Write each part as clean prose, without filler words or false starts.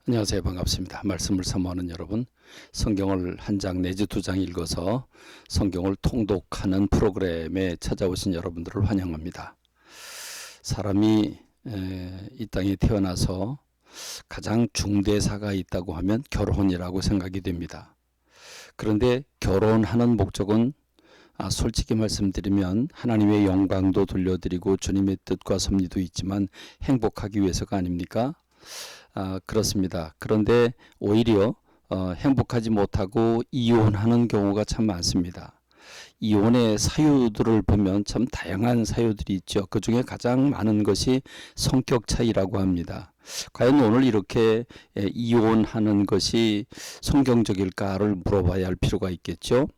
안녕하세요. 반갑습니다. 말씀을 사모하는 여러분, 성경을 한 장 내지 두 장 읽어서 성경을 통독하는 프로그램에 찾아오신 여러분들을 환영합니다. 사람이 이 땅에 태어나서 가장 중대사가 있다고 하면 결혼이라고 생각이 됩니다. 그런데 결혼하는 목적은 솔직히 말씀드리면 하나님의 영광도 돌려드리고 주님의 뜻과 섭리도 있지만 행복하기 위해서가 아닙니까? 그렇습니다. 그런데 오히려 행복하지 못하고 이혼하는 경우가 참 많습니다. 이혼의 사유들을 보면 참 다양한 사유들이 있죠. 그 중에 가장 많은 것이 성격 차이라고 합니다. 과연 오늘 이렇게 이혼하는 것이 성경적일까를 물어봐야 할 필요가 있겠죠.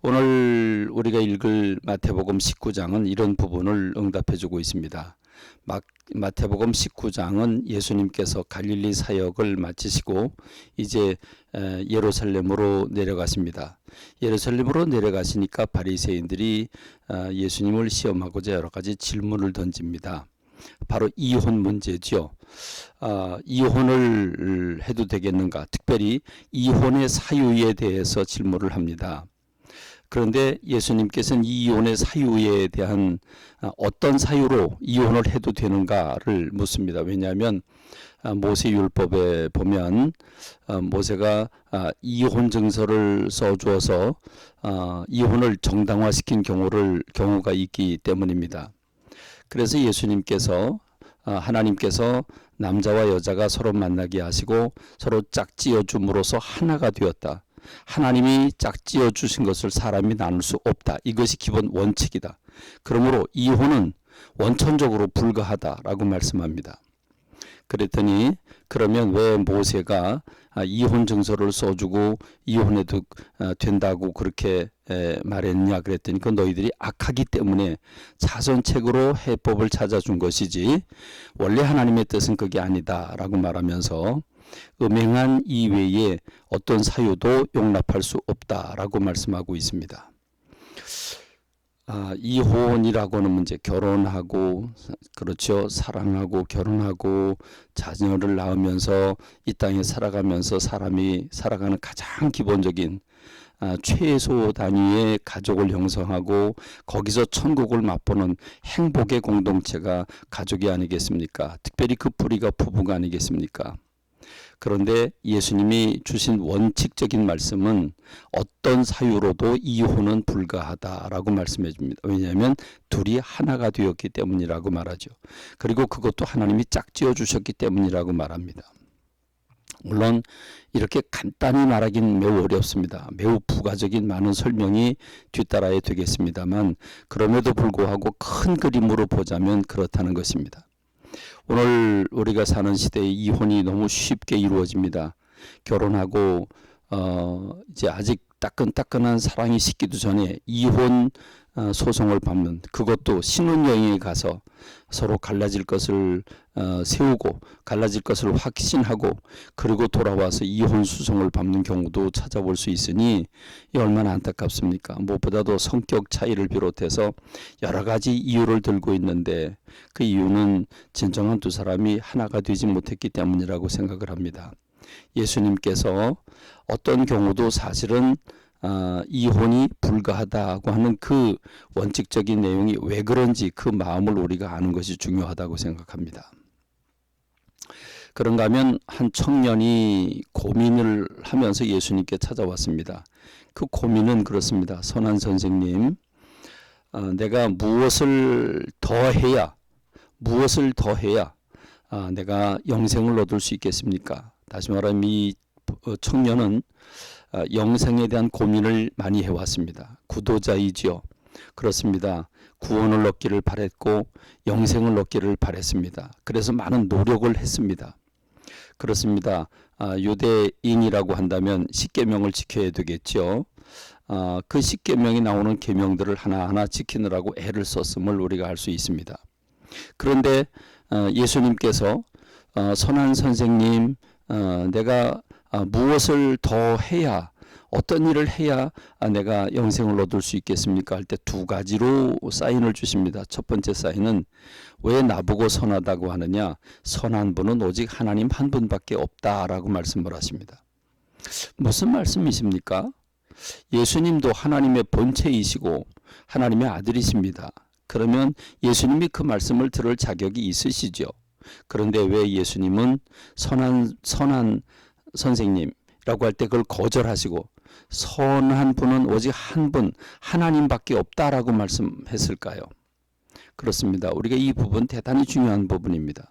오늘 우리가 읽을 마태복음 19장은 이런 부분을 응답해주고 있습니다. 마태복음 19장은 예수님께서 갈릴리 사역을 마치시고 이제 예루살렘으로 내려가십니다. 예루살렘으로 내려가시니까 바리새인들이 예수님을 시험하고자 여러 가지 질문을 던집니다. 바로 이혼 문제죠. 이혼을 해도 되겠는가? 특별히 이혼의 사유에 대해서 질문을 합니다. 그런데 예수님께서는 이 이혼의 사유에 대한 어떤 사유로 이혼을 해도 되는가를 묻습니다. 왜냐하면 모세율법에 보면 모세가 이혼 증서를 써주어서 이혼을 정당화시킨 경우가 있기 때문입니다. 그래서 예수님께서 하나님께서 남자와 여자가 서로 만나게 하시고 서로 짝지어 줌으로써 하나가 되었다. 하나님이 짝지어 주신 것을 사람이 나눌 수 없다. 이것이 기본 원칙이다. 그러므로 이혼은 원천적으로 불가하다라고 말씀합니다. 그랬더니 그러면 왜 모세가 이혼 증서를 써주고 이혼해도 된다고 그렇게 말했냐 그랬더니 그 너희들이 악하기 때문에 자선책으로 해법을 찾아준 것이지 원래 하나님의 뜻은 그게 아니다라고 말하면서 음행한 이외에 어떤 사유도 용납할 수 없다라고 말씀하고 있습니다. 이혼이라고는 문제 결혼하고 그렇죠. 사랑하고 결혼하고 자녀를 낳으면서 이 땅에 살아가면서 사람이 살아가는 가장 기본적인 최소 단위의 가족을 형성하고 거기서 천국을 맛보는 행복의 공동체가 가족이 아니겠습니까? 특별히 그 뿌리가 부부가 아니겠습니까? 그런데 예수님이 주신 원칙적인 말씀은 어떤 사유로도 이혼은 불가하다라고 말씀해 줍니다. 왜냐하면 둘이 하나가 되었기 때문이라고 말하죠. 그리고 그것도 하나님이 짝지어 주셨기 때문이라고 말합니다. 물론 이렇게 간단히 말하기는 매우 어렵습니다. 매우 부가적인 많은 설명이 뒤따라야 되겠습니다만 그럼에도 불구하고 큰 그림으로 보자면 그렇다는 것입니다. 오늘 우리가 사는 시대에 이혼이 너무 쉽게 이루어집니다. 결혼하고 이제 아직 따끈따끈한 사랑이 식기도 전에 이혼 소송을 받는 그것도 신혼여행에 가서 서로 갈라질 것을 세우고 갈라질 것을 확신하고 그리고 돌아와서 이혼 소송을 받는 경우도 찾아볼 수 있으니 이 얼마나 안타깝습니까? 무엇보다도 성격 차이를 비롯해서 여러 가지 이유를 들고 있는데 그 이유는 진정한 두 사람이 하나가 되지 못했기 때문이라고 생각을 합니다. 예수님께서 어떤 경우도 사실은 이혼이 불가하다고 하는 그 원칙적인 내용이 왜 그런지 그 마음을 우리가 아는 것이 중요하다고 생각합니다. 그런가 하면 한 청년이 고민을 하면서 예수님께 찾아왔습니다. 그 고민은 그렇습니다. 선한 선생님, 내가 무엇을 더 해야 내가 영생을 얻을 수 있겠습니까? 다시 말하면 이 청년은 영생에 대한 고민을 많이 해왔습니다. 구도자이지요. 그렇습니다. 구원을 얻기를 바랬고 영생을 얻기를 바랬습니다. 그래서 많은 노력을 했습니다. 그렇습니다. 유대인이라고 한다면 십계명을 지켜야 되겠죠. 그 십계명이 나오는 계명들을 하나하나 지키느라고 애를 썼음을 우리가 알 수 있습니다. 그런데 예수님께서 선한 선생님, 내가 무엇을 더 해야 어떤 일을 해야 내가 영생을 얻을 수 있겠습니까? 할 때 두 가지로 사인을 주십니다. 첫 번째 사인은 왜 나보고 선하다고 하느냐? 선한 분은 오직 하나님 한 분밖에 없다라고 말씀을 하십니다. 무슨 말씀이십니까? 예수님도 하나님의 본체이시고 하나님의 아들이십니다. 그러면 예수님이 그 말씀을 들을 자격이 있으시죠. 그런데 왜 예수님은 선한 선생님이라고 할 때 그걸 거절하시고 선한 분은 오직 한 분, 하나님밖에 없다라고 말씀했을까요? 그렇습니다. 우리가 이 부분 대단히 중요한 부분입니다.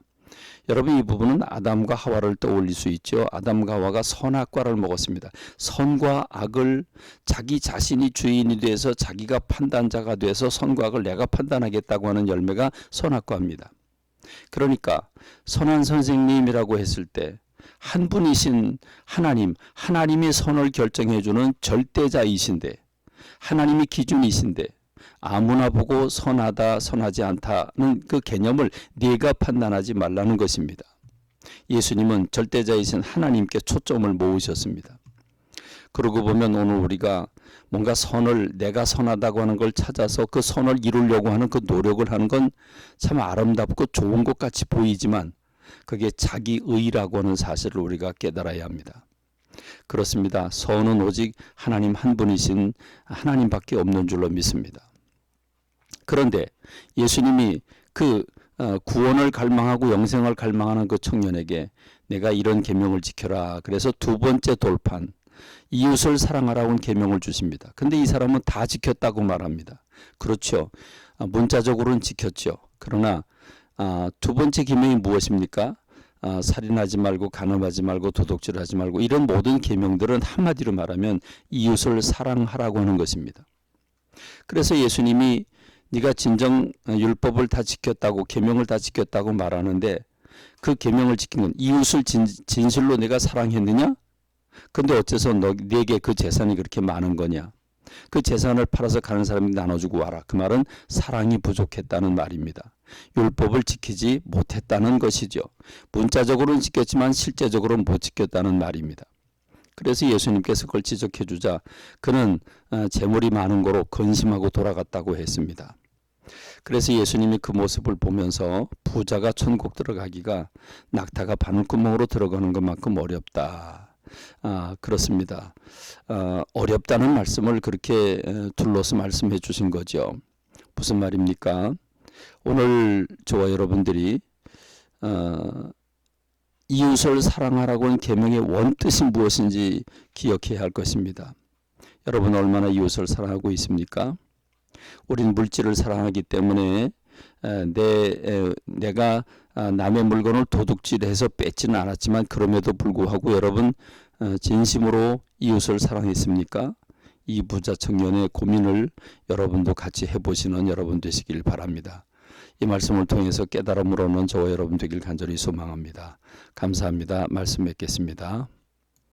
여러분, 이 부분은 아담과 하와를 떠올릴 수 있죠. 아담과 하와가 선악과를 먹었습니다. 선과 악을 자기 자신이 주인이 돼서 자기가 판단자가 돼서 선과 악을 내가 판단하겠다고 하는 열매가 선악과입니다. 그러니까 선한 선생님이라고 했을 때 한 분이신 하나님, 하나님이 선을 결정해주는 절대자이신데, 하나님이 기준이신데 아무나 보고 선하다 선하지 않다는 그 개념을 네가 판단하지 말라는 것입니다. 예수님은 절대자이신 하나님께 초점을 모으셨습니다. 그러고 보면 오늘 우리가 뭔가 선을, 내가 선하다고 하는 걸 찾아서 그 선을 이루려고 하는 그 노력을 하는 건 참 아름답고 좋은 것 같이 보이지만 그게 자기 의라고 하는 사실을 우리가 깨달아야 합니다. 그렇습니다. 선은 오직 하나님 한 분이신 하나님밖에 없는 줄로 믿습니다. 그런데 예수님이 그 구원을 갈망하고 영생을 갈망하는 그 청년에게 내가 이런 계명을 지켜라. 그래서 두 번째 돌판, 이웃을 사랑하라고 계명을 주십니다. 근데 이 사람은 다 지켰다고 말합니다. 그렇죠. 문자적으로는 지켰죠. 그러나 두 번째 계명이 무엇입니까? 살인하지 말고, 간음하지 말고, 도둑질하지 말고, 이런 모든 계명들은 한마디로 말하면 이웃을 사랑하라고 하는 것입니다. 그래서 예수님이 네가 진정 율법을 다 지켰다고, 계명을 다 지켰다고 말하는데 그 계명을 지킨 건 이웃을 진실로 내가 사랑했느냐? 근데 어째서 네게 그 재산이 그렇게 많은 거냐? 그 재산을 팔아서 가는 사람이 나눠주고 와라. 그 말은 사랑이 부족했다는 말입니다. 율법을 지키지 못했다는 것이죠. 문자적으로는 지켰지만 실제적으로는 못 지켰다는 말입니다. 그래서 예수님께서 그걸 지적해 주자 그는 재물이 많은 거로 근심하고 돌아갔다고 했습니다. 그래서 예수님이 그 모습을 보면서 부자가 천국 들어가기가 낙타가 바늘구멍으로 들어가는 것만큼 어렵다. 그렇습니다. 어렵다는 말씀을 그렇게 둘러서 말씀해 주신 거죠. 무슨 말입니까? 오늘 저와 여러분들이 이웃을 사랑하라고 하는 계명의 원뜻이 무엇인지 기억해야 할 것입니다. 여러분 얼마나 이웃을 사랑하고 있습니까? 우린 물질을 사랑하기 때문에 내가 남의 물건을 도둑질해서 뺏지는 않았지만 그럼에도 불구하고 여러분 진심으로 이웃을 사랑했습니까? 이 부자 청년의 고민을 여러분도 같이 해보시는 여러분 되시길 바랍니다. 이 말씀을 통해서 깨달음으로 얻는 저와 여러분 되길 간절히 소망합니다. 감사합니다. 말씀 맺겠습니다.